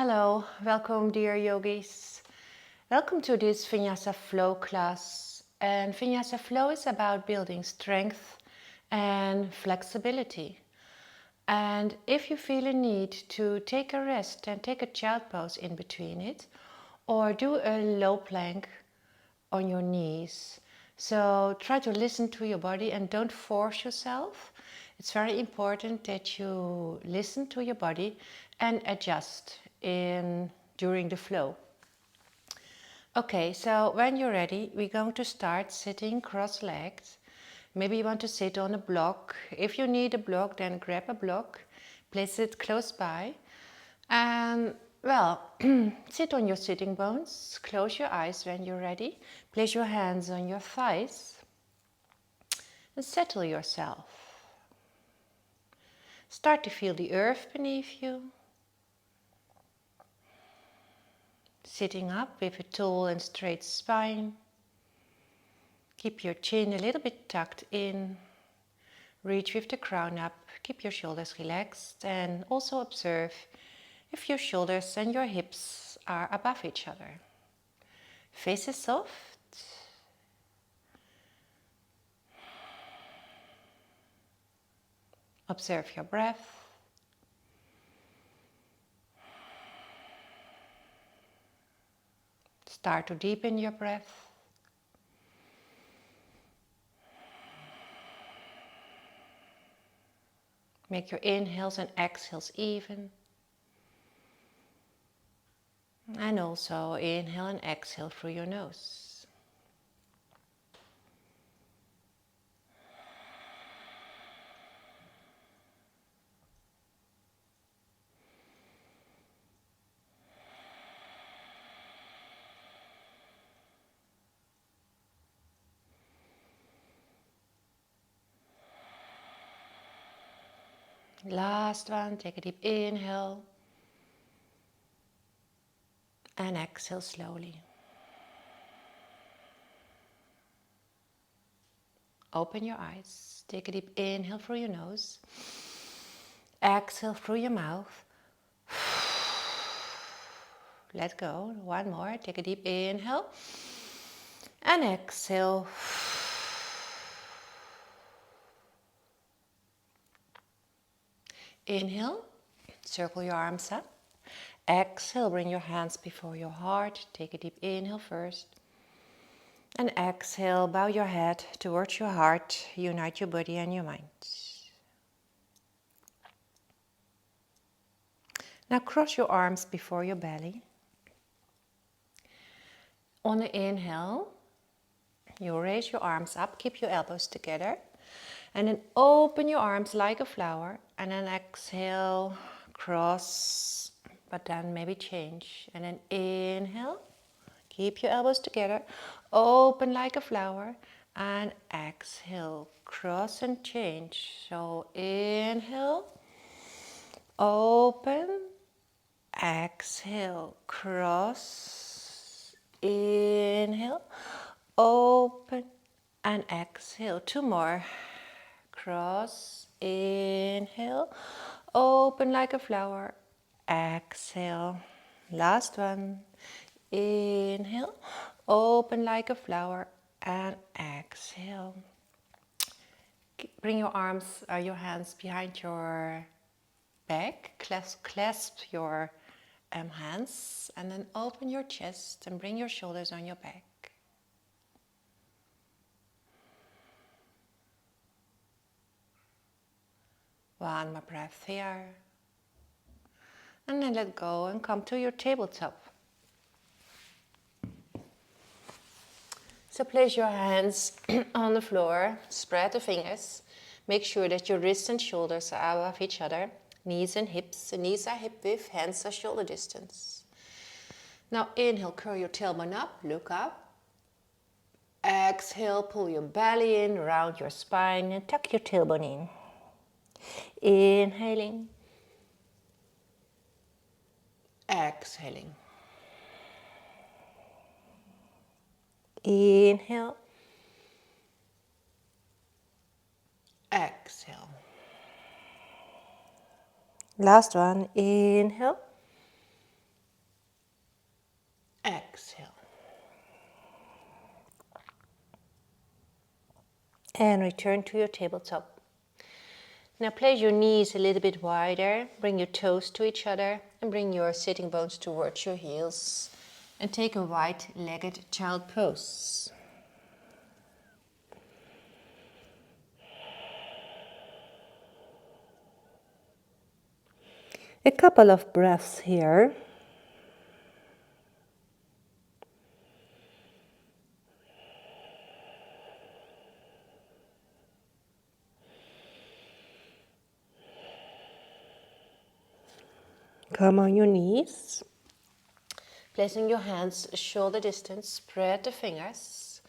Hello, welcome dear yogis. Welcome to this Vinyasa Flow class. And Vinyasa Flow is about building strength and flexibility. And if you feel a need to take a rest and take a child pose in between it, or do a low plank on your knees. So try to listen to your body and don't force yourself. It's very important that you listen to your body and adjust during the flow. Okay, so when you're ready, we're going to start sitting cross-legged. Maybe you want to sit on a block. If you need a block, then grab a block, place it close by, and sit on your sitting bones. Close your eyes when you're ready. Place your hands on your thighs and settle yourself. Start to feel the earth beneath you. Sitting up with a tall and straight spine. Keep your chin a little bit tucked in. Reach with the crown up. Keep your shoulders relaxed and also observe if your shoulders and your hips are above each other. Face is soft. Observe your breath. Start to deepen your breath. Make your inhales and exhales even. And also inhale and exhale through your nose. Last one, take a deep inhale and exhale slowly. Open your eyes, take a deep inhale through your nose, exhale through your mouth. Let go, one more, take a deep inhale and exhale. Inhale, circle your arms up. Exhale, bring your hands before your heart. Take a deep inhale first. And exhale, bow your head towards your heart. Unite your body and your mind. Now cross your arms before your belly. On the inhale, you raise your arms up. Keep your elbows together. And then open your arms like a flower. And then exhale, cross, but then maybe change. And then inhale, keep your elbows together, open like a flower. And exhale, cross and change. So inhale, open, exhale, cross, inhale, open, and exhale. Two more. Cross, inhale, open like a flower, exhale. Last one. Inhale, open like a flower, and exhale. Bring your arms, your hands behind your back, clasp your hands, and then open your chest and bring your shoulders on your back. One more breath here. And then let go and come to your tabletop. So place your hands on the floor, spread the fingers. Make sure that your wrists and shoulders are above each other. Knees and hips. The knees are hip width, hands are shoulder distance. Now inhale, curl your tailbone up, look up. Exhale, pull your belly in, round your spine and tuck your tailbone in. Inhaling, exhaling. Inhale, exhale. Last one, inhale, Exhale. And return to your tabletop. Now place your knees a little bit wider, bring your toes to each other and bring your sitting bones towards your heels. And take a wide-legged child pose. A couple of breaths here. Come on your knees. Placing your hands shoulder distance, spread the fingers.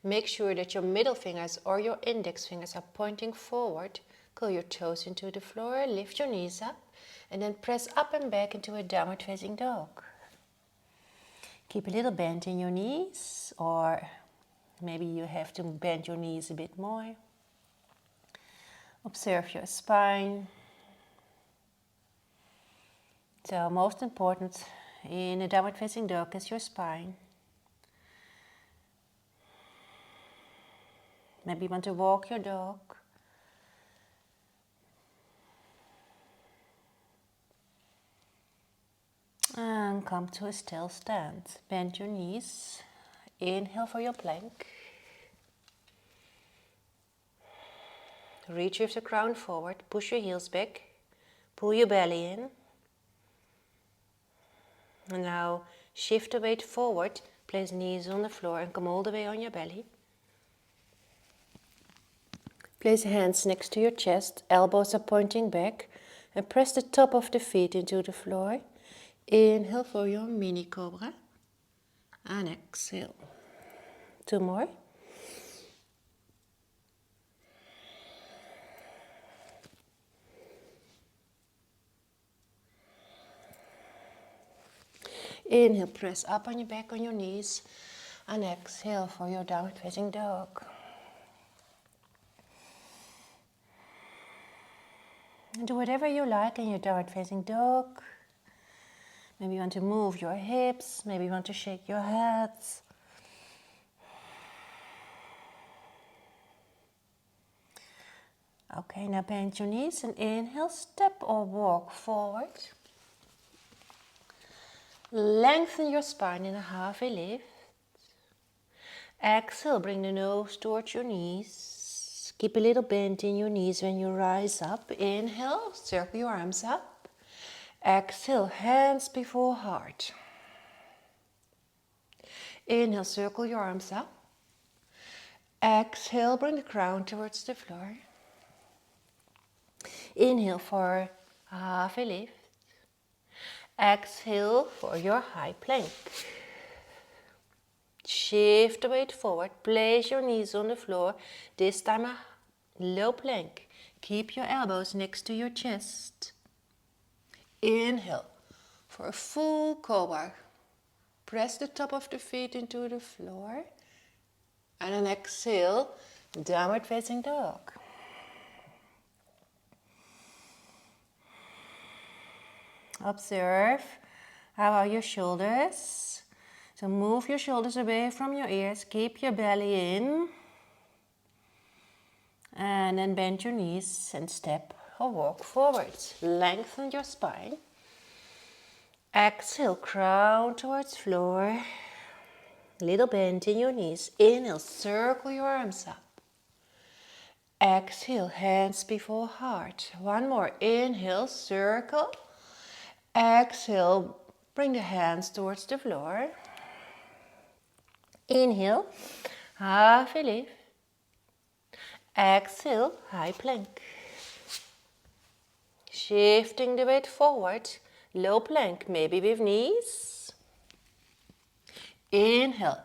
Make sure that your middle fingers or your index fingers are pointing forward. Curl your toes into the floor, lift your knees up, and then press up and back into a downward facing dog. Keep a little bend in your knees, or maybe you have to bend your knees a bit more. Observe your spine. So most important in a downward facing dog is your spine. Maybe you want to walk your dog. And come to a still stand. Bend your knees. Inhale for your plank. Reach with the crown forward. Push your heels back. Pull your belly in. And now shift the weight forward. Place knees on the floor and come all the way on your belly. Place hands next to your chest. Elbows are pointing back. And press the top of the feet into the floor. Inhale for your mini cobra. And exhale. 2 more. Inhale, press up on your back on your knees. And exhale for your downward facing dog. Do whatever you like in your downward facing dog. Maybe you want to move your hips. Maybe you want to shake your head. Okay, now bend your knees and inhale, step or walk forward. Lengthen your spine in a halfway lift. Exhale, bring the nose towards your knees. Keep a little bend in your knees when you rise up. Inhale, circle your arms up. Exhale, hands before heart. Inhale, circle your arms up. Exhale, bring the crown towards the floor. Inhale for half a lift. Exhale for your high plank. Shift the weight forward. Place your knees on the floor. This time a low plank. Keep your elbows next to your chest. Inhale for a full cobra. Press the top of the feet into the floor. And then exhale, downward facing dog. Observe how are your shoulders. So move your shoulders away from your ears. Keep your belly in. And then bend your knees and step or walk forwards. Lengthen your spine. Exhale, crown towards floor. Little bend in your knees. Inhale, circle your arms up. Exhale, hands before heart. One more. Inhale, circle. Exhale, bring the hands towards the floor. Inhale, half a lift. Exhale, high plank. Shifting the weight forward, low plank, maybe with knees. Inhale,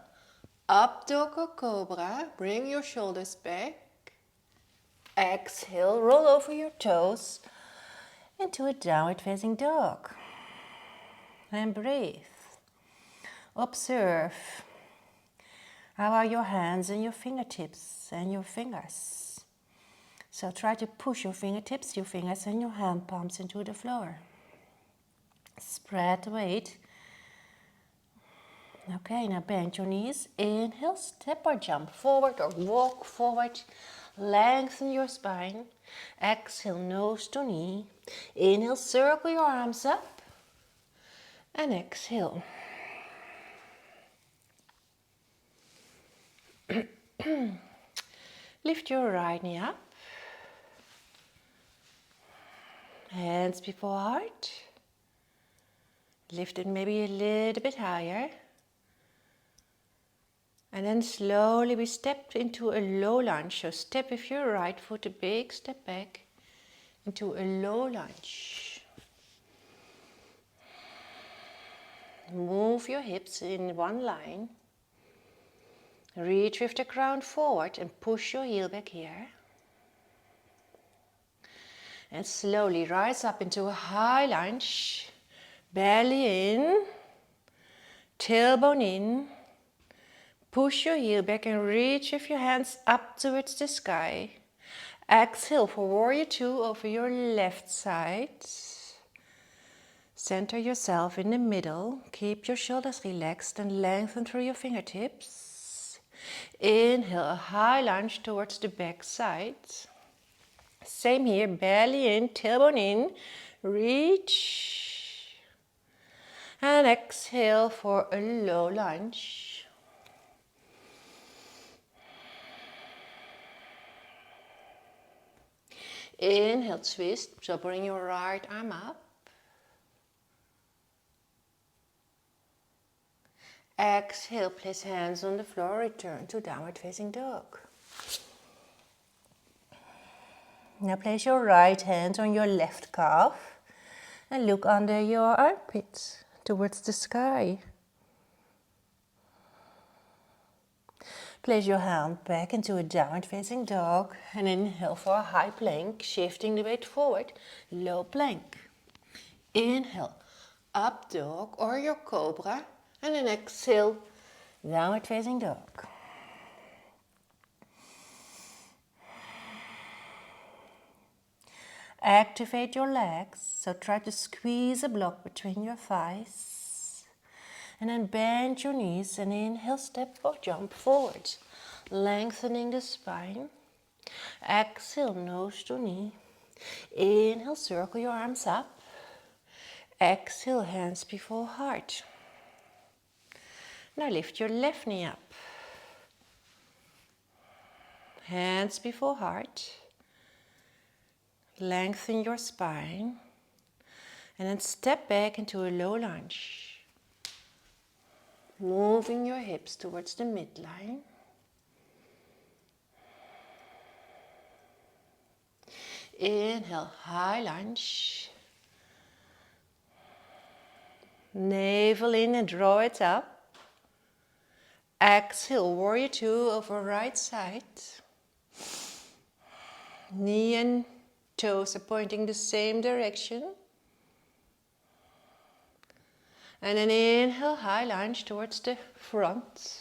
up dog or cobra, bring your shoulders back. Exhale, roll over your toes into a downward facing dog. And breathe. Observe. How are your hands and your fingertips and your fingers? So try to push your fingertips, your fingers and your hand palms into the floor. Spread the weight. Okay, now bend your knees. Inhale, step or jump forward or walk forward. Lengthen your spine. Exhale, nose to knee. Inhale, circle your arms up. And exhale. Lift your right knee up. Hands before heart. Lift it maybe a little bit higher. And then slowly we step into a low lunge. So step with your right foot, a big step back into a low lunge. Move your hips in one line. Reach with the ground forward and push your heel back here. And slowly rise up into a high lunge. Belly in, tailbone in. Push your heel back and reach with your hands up towards the sky. Exhale for warrior two over your left side. Center yourself in the middle. Keep your shoulders relaxed and lengthen through your fingertips. Inhale, a high lunge towards the back side. Same here, belly in, tailbone in. Reach. And exhale for a low lunge. Inhale, twist, so bring your right arm up. Exhale, place hands on the floor, return to downward facing dog. Now place your right hand on your left calf and look under your armpits towards the sky. Place your hand back into a downward facing dog and inhale for a high plank, shifting the weight forward, low plank. Inhale, up dog or your cobra, and then exhale, downward facing dog. Activate your legs, so try to squeeze a block between your thighs. And then bend your knees and inhale, step or jump forward, lengthening the spine. Exhale, nose to knee. Inhale, circle your arms up. Exhale, hands before heart. Now lift your left knee up. Hands before heart. Lengthen your spine. And then step back into a low lunge. Moving your hips towards the midline. Inhale, high lunge. Navel in and draw it up. Exhale, warrior two over right side. Knee and toes are pointing the same direction. And then inhale, high lunge towards the front.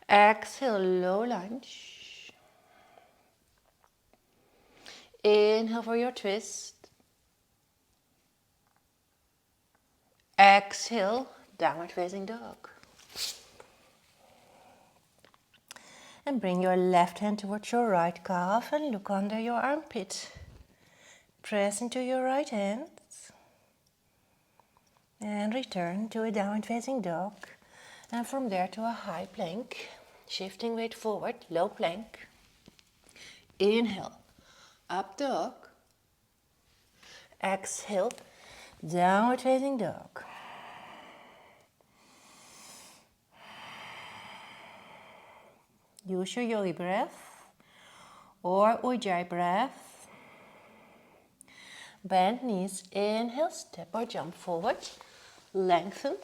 Exhale, low lunge. Inhale for your twist. Exhale, downward facing dog. And bring your left hand towards your right calf and look under your armpit. Press into your right hand. And return to a downward facing dog. And from there to a high plank. Shifting weight forward, low plank. Inhale, up dog. Exhale, downward facing dog. Use your yogi breath or ujjayi breath. Bend knees, inhale, step or jump forward. Lengthen.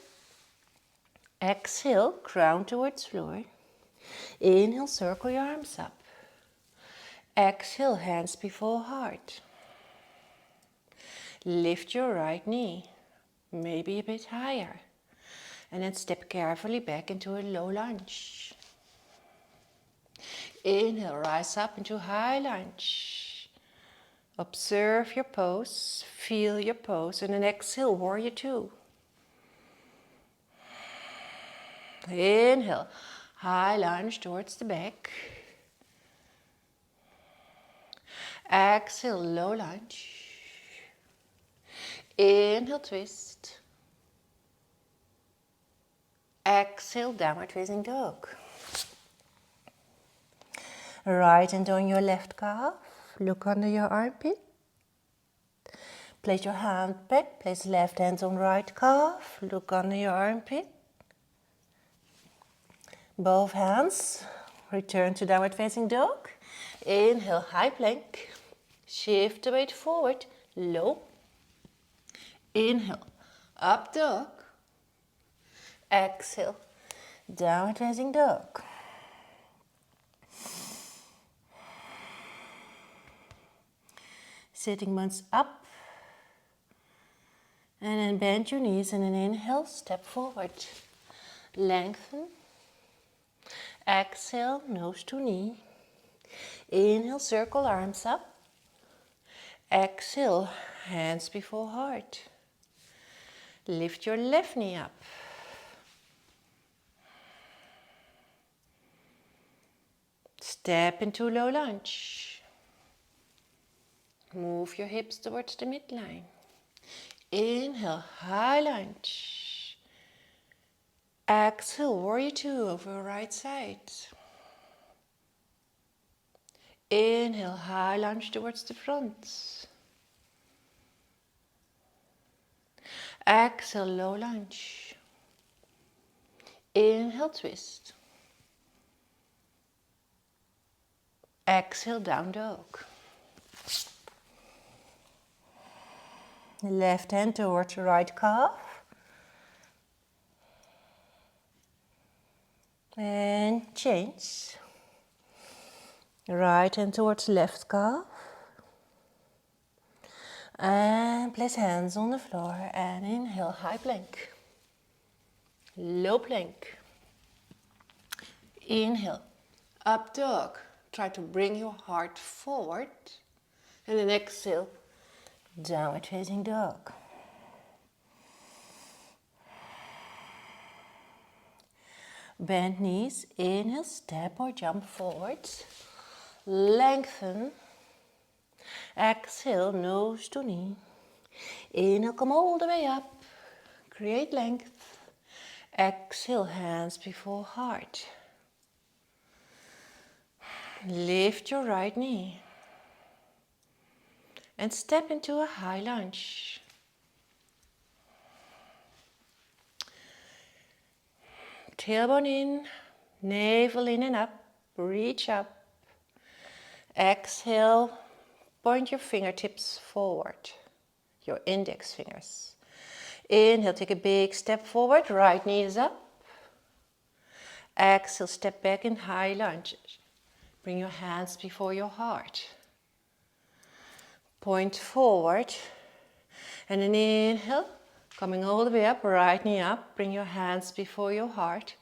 Exhale, crown towards floor. Inhale, circle your arms up. Exhale, hands before heart. Lift your right knee, maybe a bit higher. And then step carefully back into a low lunge. Inhale, rise up into high lunge. Observe your pose, feel your pose, and then exhale, warrior two. Inhale, high lunge towards the back. Exhale, low lunge. Inhale, twist. Exhale, downward facing dog. Right hand on your left calf. Look under your armpit. Place your hand back. Place left hand on right calf. Look under your armpit. Both hands. Return to downward facing dog. Inhale, high plank. Shift the weight forward. Low. Inhale, up dog. Exhale, downward facing dog. Sitting bones up. And then bend your knees and then inhale, step forward. Lengthen. Exhale, nose to knee. Inhale, circle arms up. Exhale, hands before heart. Lift your left knee up. Step into low lunge. Move your hips towards the midline. Inhale, high lunge. Exhale, warrior two over right side. Inhale, high lunge towards the front. Exhale, low lunge. Inhale, twist. Exhale, down dog. Left hand towards the right calf. And change. Right hand towards left calf. And place hands on the floor and inhale, high plank. Low plank. Inhale, up dog. Try to bring your heart forward. And then exhale, downward facing dog. Bend knees, inhale, step or jump forward. Lengthen. Exhale, nose to knee. Inhale, come all the way up. Create length. Exhale, hands before heart. Lift your right knee. And step into a high lunge. Tailbone in, navel in and up. Reach up. Exhale, point your fingertips forward. Your index fingers. Inhale, take a big step forward. Right knee is up. Exhale, step back in high lunge. Bring your hands before your heart. Point forward. And then inhale, coming all the way up, right knee up. Bring your hands before your heart.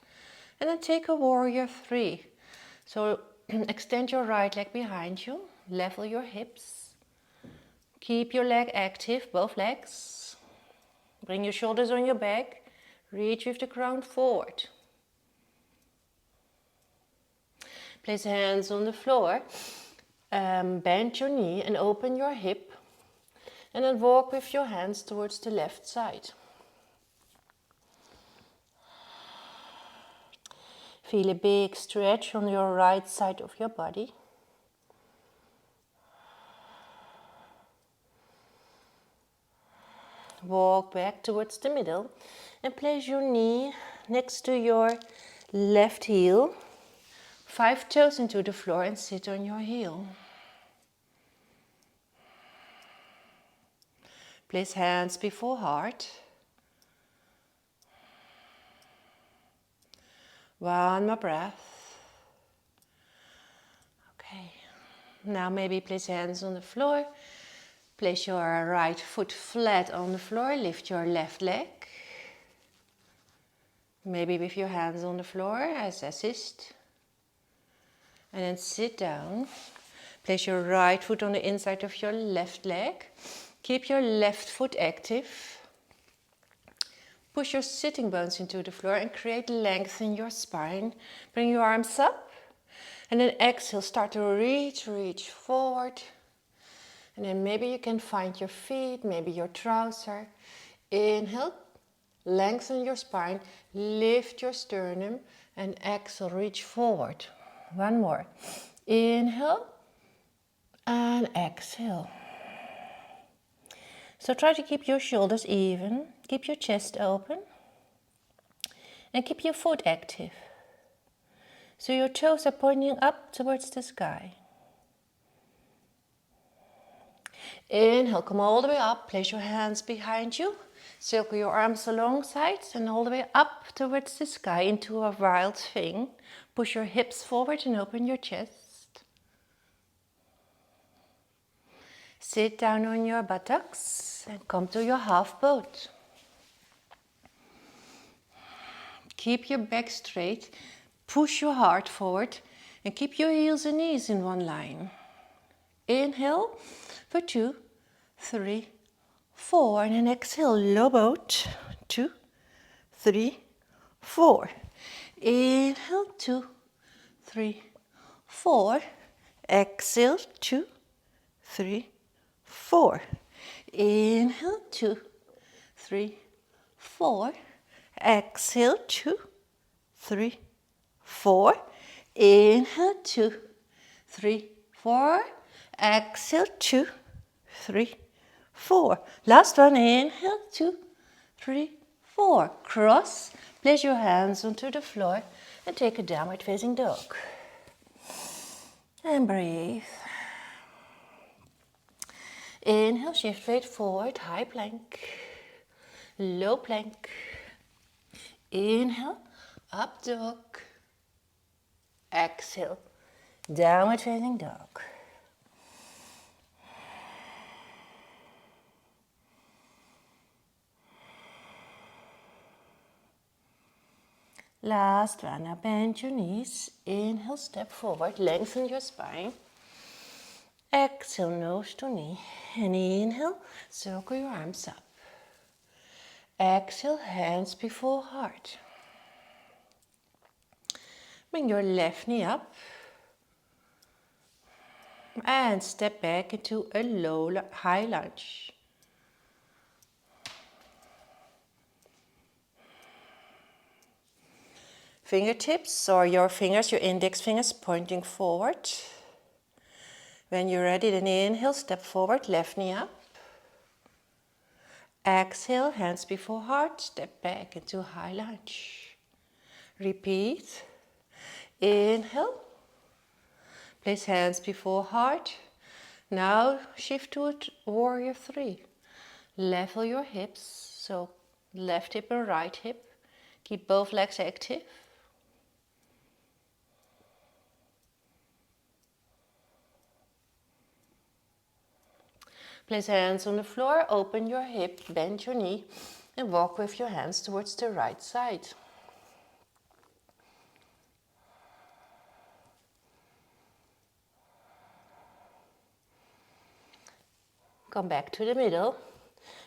And then take a warrior three. So extend your right leg behind you. Level your hips. Keep your leg active, both legs. Bring your shoulders on your back. Reach with the crown forward. Place hands on the floor. Bend your knee and open your hip. And then walk with your hands towards the left side. Feel a big stretch on your right side of your body. Walk back towards the middle and place your knee next to your left heel. 5 toes into the floor and sit on your heel. Place hands before heart. One more breath. Okay. Now maybe place hands on the floor. Place your right foot flat on the floor. Lift your left leg. Maybe with your hands on the floor as assist. And then sit down. Place your right foot on the inside of your left leg. Keep your left foot active. Push your sitting bones into the floor and create length in your spine. Bring your arms up. And then exhale, start to reach forward. And then maybe you can find your feet, maybe your trouser. Inhale, lengthen your spine, lift your sternum, and exhale, reach forward. One more. Inhale, and exhale. So try to keep your shoulders even, keep your chest open, and keep your foot active. So your toes are pointing up towards the sky. Inhale, come all the way up, place your hands behind you, circle your arms alongside and all the way up towards the sky into a wild swing. Push your hips forward and open your chest. Sit down on your buttocks and come to your half boat. Keep your back straight, push your heart forward and keep your heels and knees in one line. Inhale for 2, 3, 4 and then exhale, low boat, 2, 3, 4. Inhale, 2, 3, 4. Exhale, 2, 3, 4. Inhale, 2, 3, 4. Exhale, 2, 3, 4. Inhale, 2, 3, 4. Exhale, 2, 3, 4. Last one, inhale, 2, 3, 4. Cross, place your hands onto the floor and take a downward facing dog. And breathe. Inhale, shift weight forward, high plank, low plank. Inhale, up dog. Exhale, downward facing dog. Last one, now bend your knees. Inhale, step forward, lengthen your spine. Exhale, nose to knee. And inhale, circle your arms up. Exhale, hands before heart. Bring your left knee up. And step back into a high lunge. Fingertips or your fingers, your index fingers pointing forward. When you're ready, then inhale, step forward, left knee up. Exhale, hands before heart, step back into high lunge. Repeat. Inhale. Place hands before heart. Now shift to warrior 3. Level your hips, so left hip and right hip. Keep both legs active. Place hands on the floor, open your hip, bend your knee and walk with your hands towards the right side. Come back to the middle.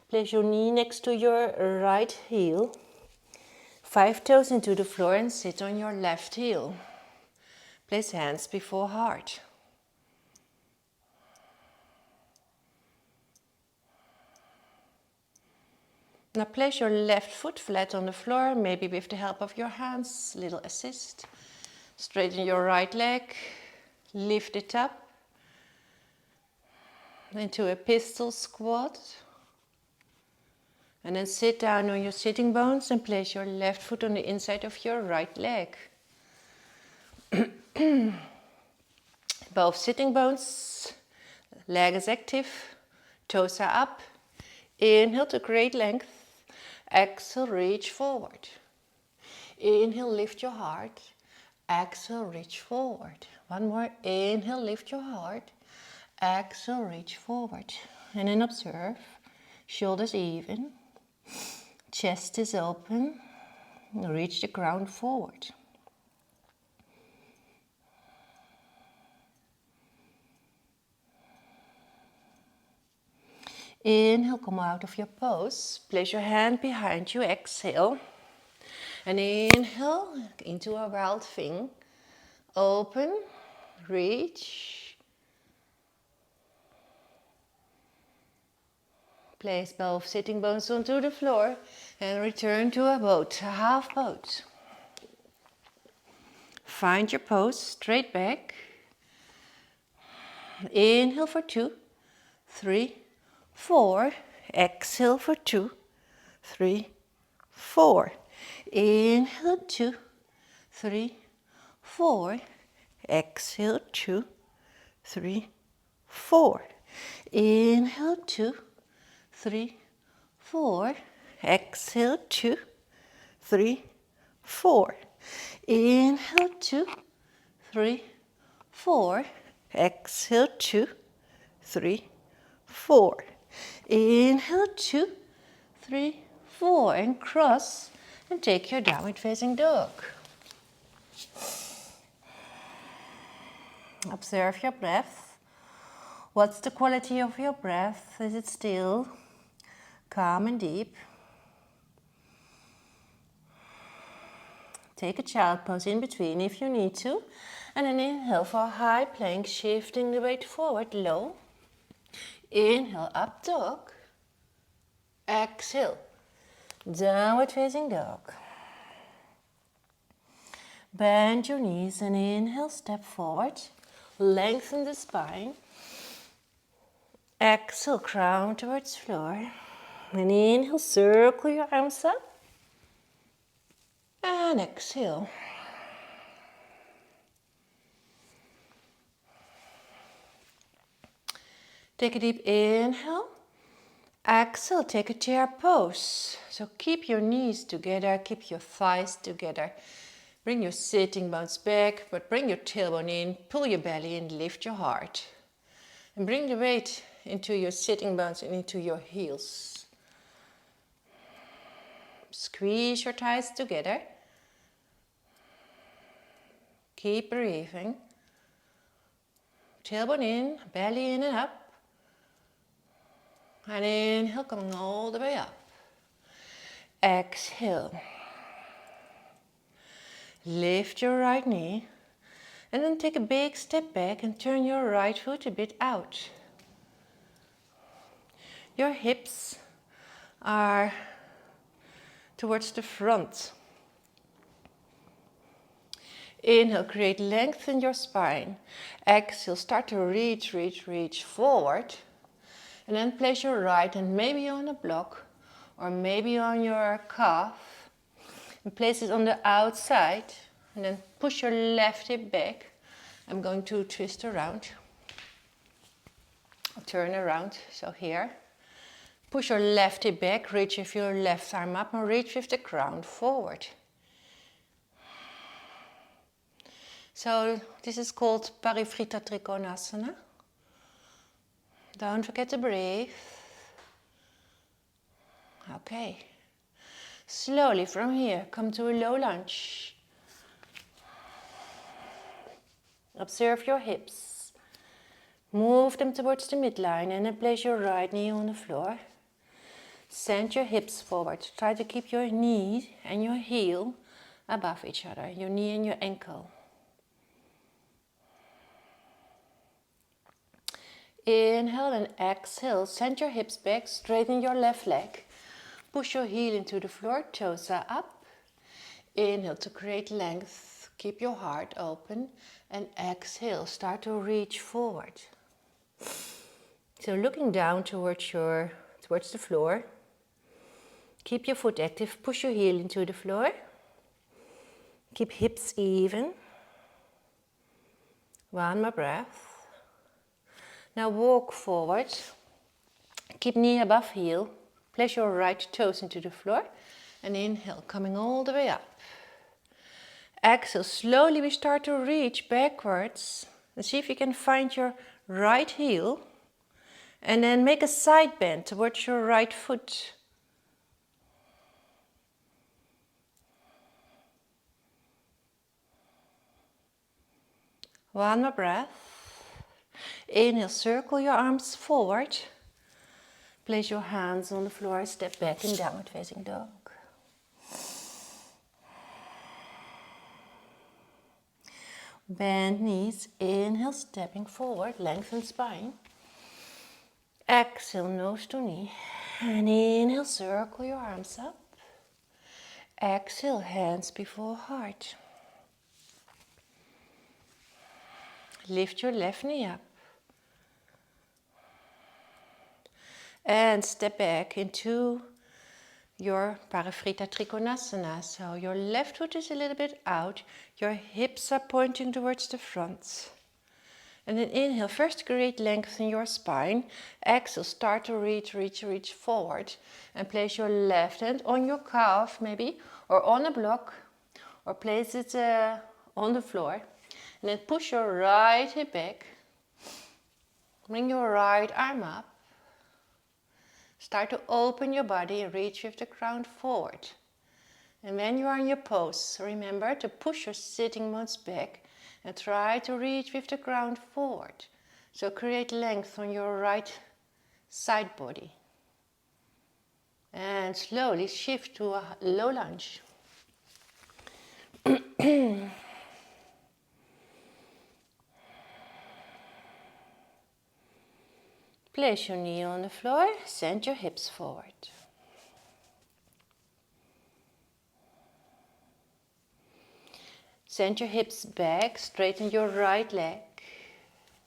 Place your knee next to your right heel. 5 toes into the floor and sit on your left heel. Place hands before heart. Now place your left foot flat on the floor, maybe with the help of your hands, little assist. Straighten your right leg, lift it up into a pistol squat. And then sit down on your sitting bones and place your left foot on the inside of your right leg. Both sitting bones, leg is active, toes are up. Inhale to great length. Exhale, reach forward. Inhale, lift your heart. Exhale, reach forward. One more. Inhale, lift your heart. Exhale, reach forward. And then observe. Shoulders even. Chest is open. Reach the ground forward. Inhale, come out of your pose. Place your hand behind you, exhale. And inhale into a wild thing. Open, reach. Place both sitting bones onto the floor and return to a boat, a half boat. Find your pose, straight back. Inhale for 2, 3, 4. Exhale for 2, 3, 4. Inhale 2, 3, 4. Exhale 2, 3, 4. Inhale 2, 3, 4. Exhale 2, 3, 4. Inhale 2, 3, 4. Exhale 2, 3, 4. Inhale 2, 3, 4. And cross and take your downward facing dog. Observe your breath. What's the quality of your breath? Is it still, calm and deep? Take a child pose in between if you need to. And then inhale for a high plank, shifting the weight forward, low. Inhale, up dog. Exhale, downward facing dog. Bend your knees and inhale, step forward. Lengthen the spine. Exhale, crown towards floor. And inhale, circle your arms up. And exhale. Take a deep inhale. Exhale, take a chair pose. So keep your knees together, keep your thighs together. Bring your sitting bones back, but bring your tailbone in, pull your belly in, lift your heart. And bring the weight into your sitting bones and into your heels. Squeeze your thighs together. Keep breathing. Tailbone in, belly in and up. And inhale, coming all the way up. Exhale. Lift your right knee. And then take a big step back and turn your right foot a bit out. Your hips are towards the front. Inhale, create length in your spine. Exhale, start to reach forward. And then place your right hand maybe on a block or maybe on your calf. And place it on the outside. And then push your left hip back. I'm going to twist around. Turn around, so here. Push your left hip back, reach with your left arm up and reach with the crown forward. So this is called Parivrtta Trikonasana. Don't forget to breathe. Okay. Slowly from here, come to a low lunge. Observe your hips. Move them towards the midline and then place your right knee on the floor. Send your hips forward. Try to keep your knee and your heel above each other, your knee and your ankle. Inhale and exhale. Send your hips back, straighten your left leg. Push your heel into the floor, toes are up. Inhale to create length. Keep your heart open. And exhale, start to reach forward. So looking down towards the floor. Keep your foot active, push your heel into the floor. Keep hips even. One more breath. Now walk forward. Keep knee above heel. Place your right toes into the floor. And inhale, coming all the way up. Exhale, slowly we start to reach backwards. And see if you can find your right heel. And then make a side bend towards your right foot. One more breath. Inhale, circle your arms forward. Place your hands on the floor, step back in downward facing dog. Bend knees, inhale, stepping forward, lengthen spine. Exhale, nose to knee. And inhale, circle your arms up. Exhale, hands before heart. Lift your left knee up. And step back into your Parivrtta Trikonasana. So your left foot is a little bit out. Your hips are pointing towards the front. And then inhale, first great lengthen your spine. Exhale, start to reach forward. And place your left hand on your calf maybe, or on a block, or place it on the floor. And then push your right hip back. Bring your right arm up. Start to open your body, reach with the ground forward. And when you are in your pose, remember to push your sitting bones back and try to reach with the ground forward. So create length on your right side body. And slowly shift to a low lunge. Place your knee on the floor, send your hips forward. Send your hips back, straighten your right leg.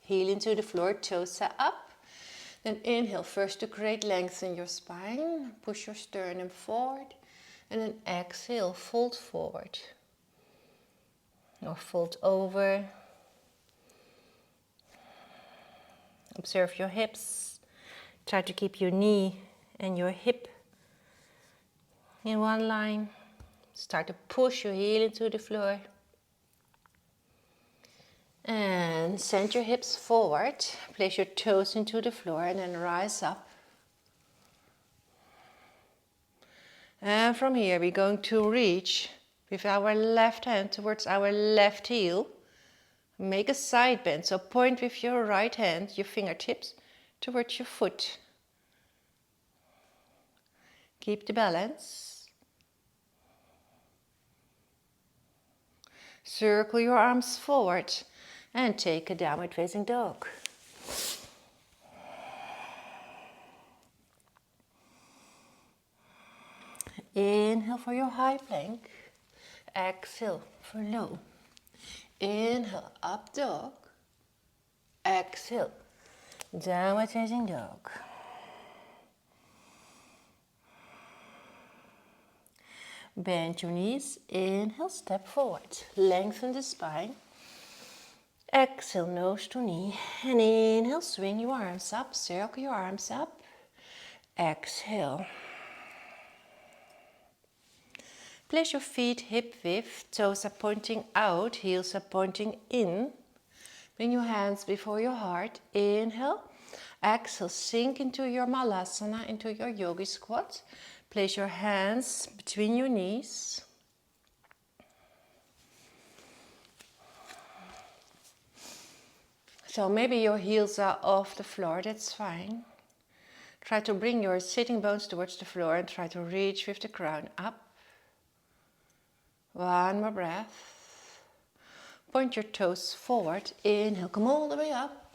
Heel into the floor, toes are up. Then inhale, first to create length in your spine. Push your sternum forward. And then exhale, fold forward. Or fold over. Observe your hips. Try to keep your knee and your hip in one line. Start to push your heel into the floor. And send your hips forward. Place your toes into the floor and then rise up. And from here we're going to reach with our left hand towards our left heel. Make a side bend, so point with your right hand, your fingertips, towards your foot. Keep the balance. Circle your arms forward and take a downward facing dog. Inhale for your high plank. Exhale for low. Inhale, up dog. Exhale, downward facing dog. Bend your knees. Inhale, step forward. Lengthen the spine. Exhale, nose to knee. And inhale, swing your arms up. Circle your arms up. Exhale. Place your feet hip width, toes are pointing out, heels are pointing in. Bring your hands before your heart. Inhale. Exhale, sink into your Malasana, into your Yogi squat. Place your hands between your knees. So maybe your heels are off the floor, that's fine. Try to bring your sitting bones towards the floor and try to reach with the crown up. One more breath. Point your toes forward. Inhale, come all the way up.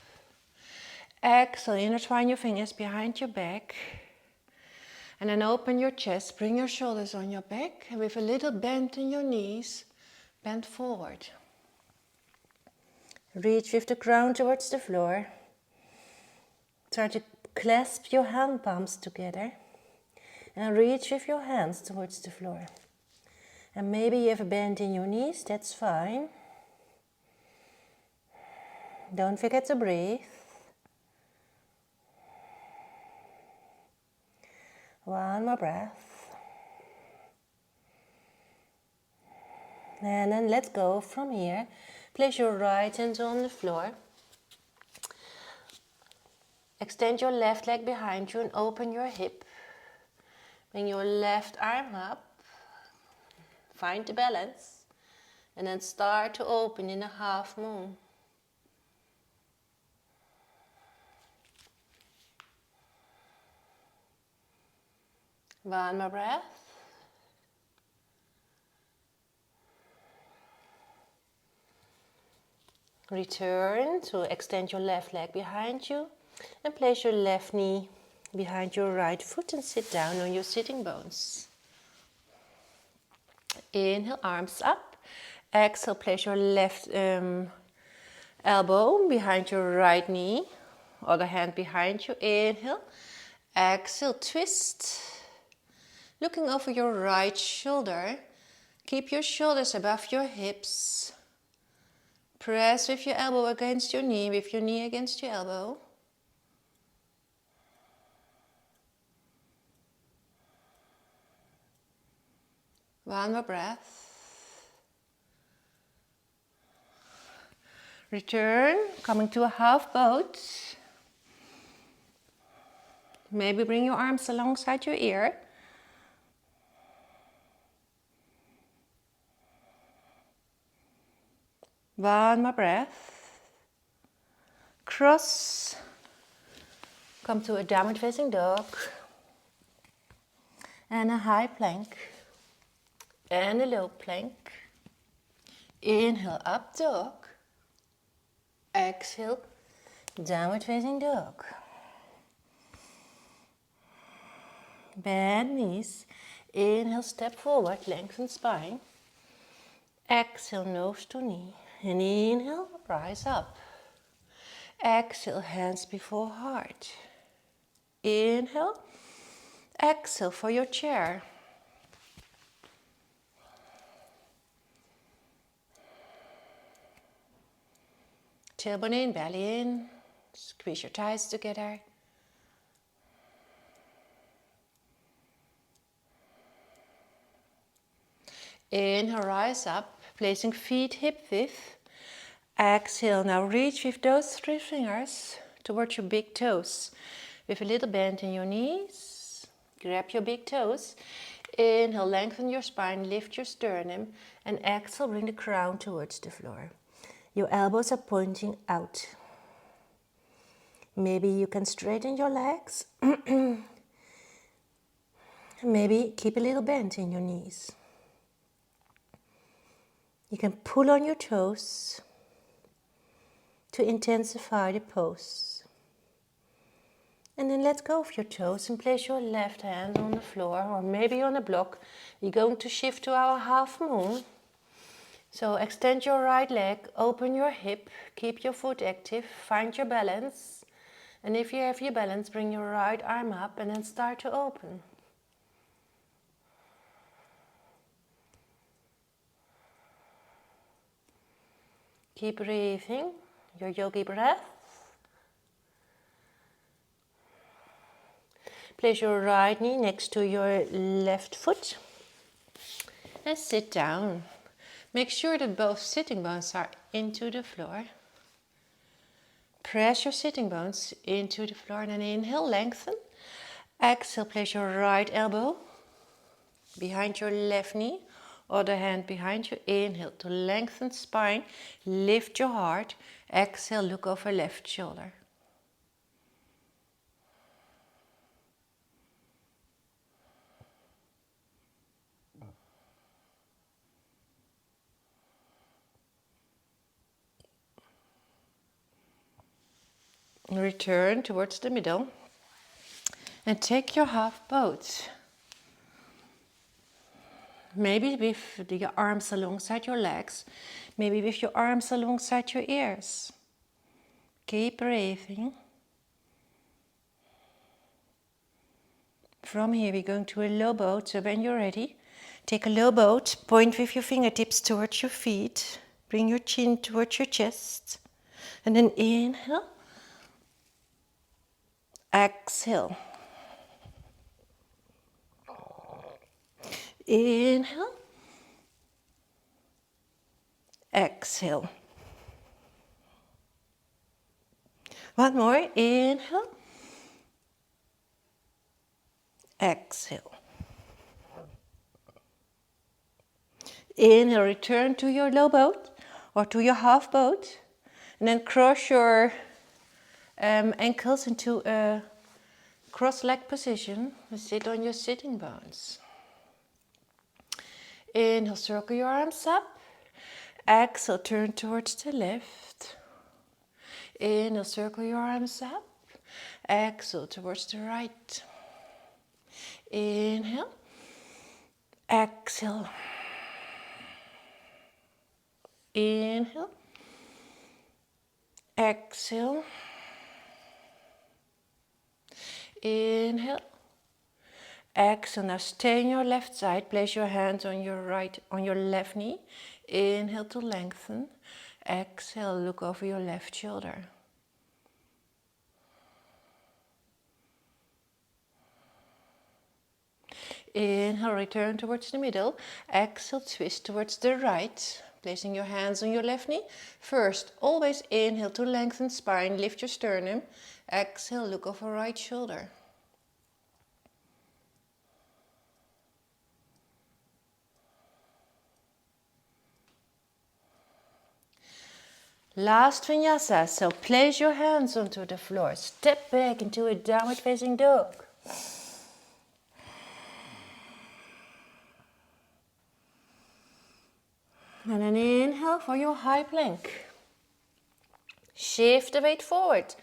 Exhale, intertwine your fingers behind your back. And then open your chest, bring your shoulders on your back. And with a little bend in your knees, bend forward. Reach with the ground towards the floor. Try to clasp your hand palms together. And reach with your hands towards the floor. And maybe you have a bend in your knees, that's fine. Don't forget to breathe. One more breath. And then let's go from here. Place your right hand on the floor. Extend your left leg behind you and open your hip. Bring your left arm up. Find the balance. And then start to open in a half moon. One more breath. Return to extend your left leg behind you and place your left knee behind your right foot and sit down on your sitting bones. Inhale, arms up. Exhale, place your left elbow behind your right knee. Other hand behind you. Inhale. Exhale, twist. Looking over your right shoulder. Keep your shoulders above your hips. Press with your elbow against your knee, with your knee against your elbow. One more breath. Return, coming to a half boat. Maybe bring your arms alongside your ear. One more breath. Cross. Come to a downward facing dog. And a high plank. And a low plank. Inhale, up dog. Exhale, downward facing dog. Bend knees. Inhale, step forward, lengthen spine. Exhale, nose to knee. And inhale, rise up. Exhale, hands before heart. Inhale. Exhale for your chair. Tailbone in, belly in. Squeeze your thighs together. Inhale, rise up, placing feet hip width. Exhale, now reach with those 3 fingers towards your big toes. With a little bend in your knees, grab your big toes. Inhale, lengthen your spine, lift your sternum. And exhale, bring the crown towards the floor. Your elbows are pointing out. Maybe you can straighten your legs. Maybe keep a little bend in your knees. You can pull on your toes to intensify the pose. And then let go of your toes and place your left hand on the floor or maybe on a block. We're going to shift to our half moon. So extend your right leg, open your hip, keep your foot active, find your balance. And if you have your balance, bring your right arm up and then start to open. Keep breathing, your yogi breath. Place your right knee next to your left foot and sit down. Make sure that both sitting bones are into the floor. Press your sitting bones into the floor and then inhale, lengthen. Exhale, place your right elbow behind your left knee. Other hand behind you. Inhale to lengthen spine. Lift your heart. Exhale, look over left shoulder. Return towards the middle and take your half boat. Maybe with your arms alongside your legs, maybe with your arms alongside your ears. Keep breathing. From here we're going to a low boat, so when you're ready, take a low boat, point with your fingertips towards your feet, bring your chin towards your chest, and then inhale. Exhale. Inhale. Exhale. One more. Inhale. Exhale. Inhale, return to your low boat or to your half boat. And then cross your ankles into a cross-leg position. Sit on your sitting bones. Inhale, circle your arms up. Exhale, turn towards the left. Inhale, circle your arms up. Exhale, towards the right. Inhale. Exhale. Inhale. Exhale. Inhale. Exhale. Now stay on your left side. Place your hands on your left knee. Inhale to lengthen. Exhale, look over your left shoulder. Inhale, return towards the middle. Exhale, twist towards the right. Placing your hands on your left knee. First, always inhale to lengthen spine. Lift your sternum. Exhale, look over right shoulder. Last vinyasa, so place your hands onto the floor. Step back into a downward facing dog. And then inhale for your high plank. Shift the weight forward.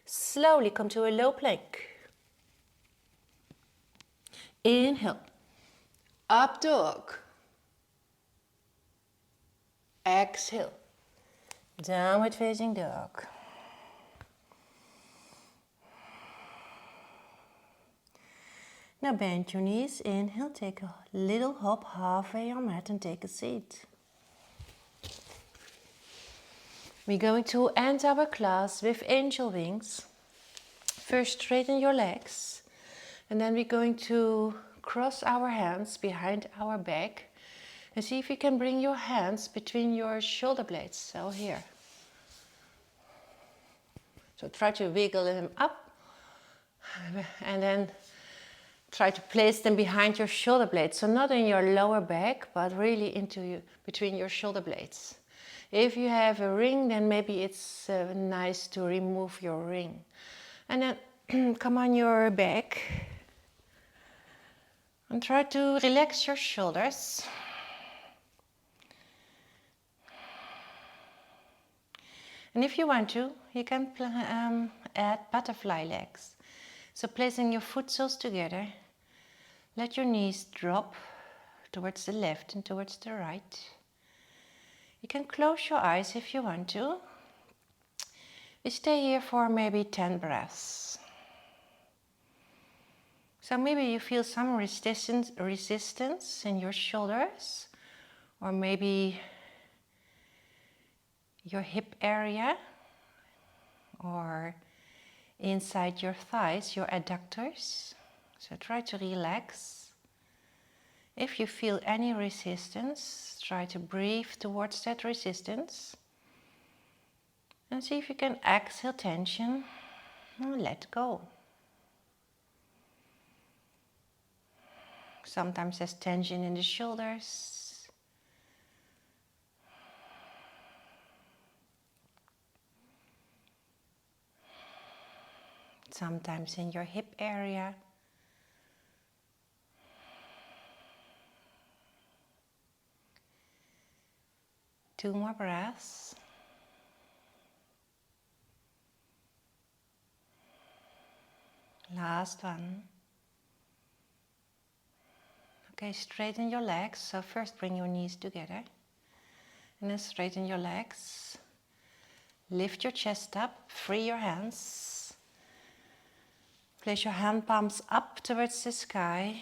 Slowly come to a low plank. Inhale. Up dog. Exhale. Downward facing dog. Now bend your knees. Inhale, take a little hop halfway on mat and take a seat. We're going to end our class with angel wings. First, straighten your legs. And then we're going to cross our hands behind our back. And see if you can bring your hands between your shoulder blades. So here. So try to wiggle them up. And then try to place them behind your shoulder blades. So not in your lower back, but really between your shoulder blades. If you have a ring, then maybe it's nice to remove your ring. And then come on your back. And try to relax your shoulders. And if you want to, you can add butterfly legs. So placing your foot soles together, let your knees drop towards the left and towards the right. You can close your eyes if you want to. We stay here for maybe 10 breaths. So maybe you feel some resistance in your shoulders, or maybe your hip area, or inside your thighs, your adductors. So try to relax. If you feel any resistance, try to breathe towards that resistance. And see if you can exhale tension and let go. Sometimes there's tension in the shoulders. Sometimes in your hip area. Two more breaths. Last one. Okay, straighten your legs. So first bring your knees together. And then straighten your legs. Lift your chest up. Free your hands. Place your hand palms up towards the sky.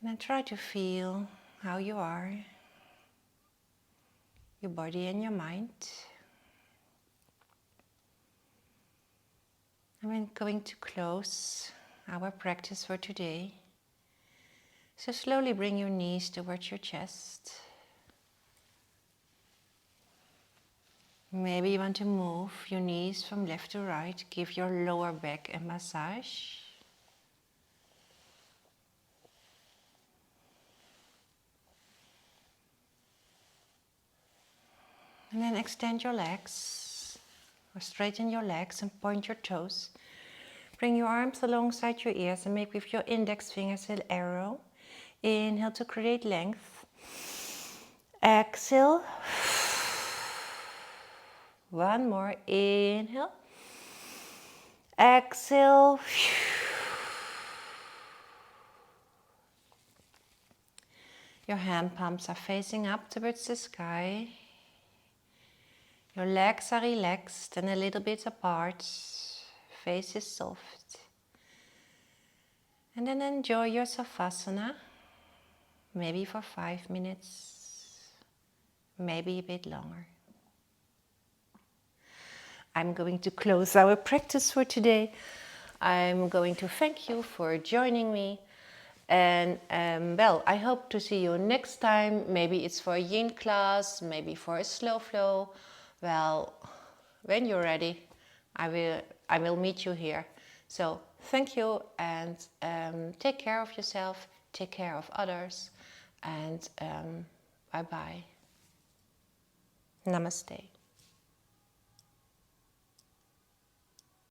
And then try to feel how you are. Your body and your mind. And we're going to close our practice for today. So slowly bring your knees towards your chest. Maybe you want to move your knees from left to right. Give your lower back a massage. And then extend your legs. Or straighten your legs and point your toes. Bring your arms alongside your ears and make with your index fingers an arrow. Inhale to create length. Exhale. One more. Inhale. Exhale. Your hand palms are facing up towards the sky. Your legs are relaxed and a little bit apart. Face is soft. And then enjoy your Savasana. Maybe for 5 minutes. Maybe a bit longer. I'm going to close our practice for today. I'm going to thank you for joining me. And well, I hope to see you next time. Maybe it's for a yin class, maybe for a slow flow. Well, when you're ready, I will meet you here. So thank you, and take care of yourself, take care of others, and bye-bye. Namaste.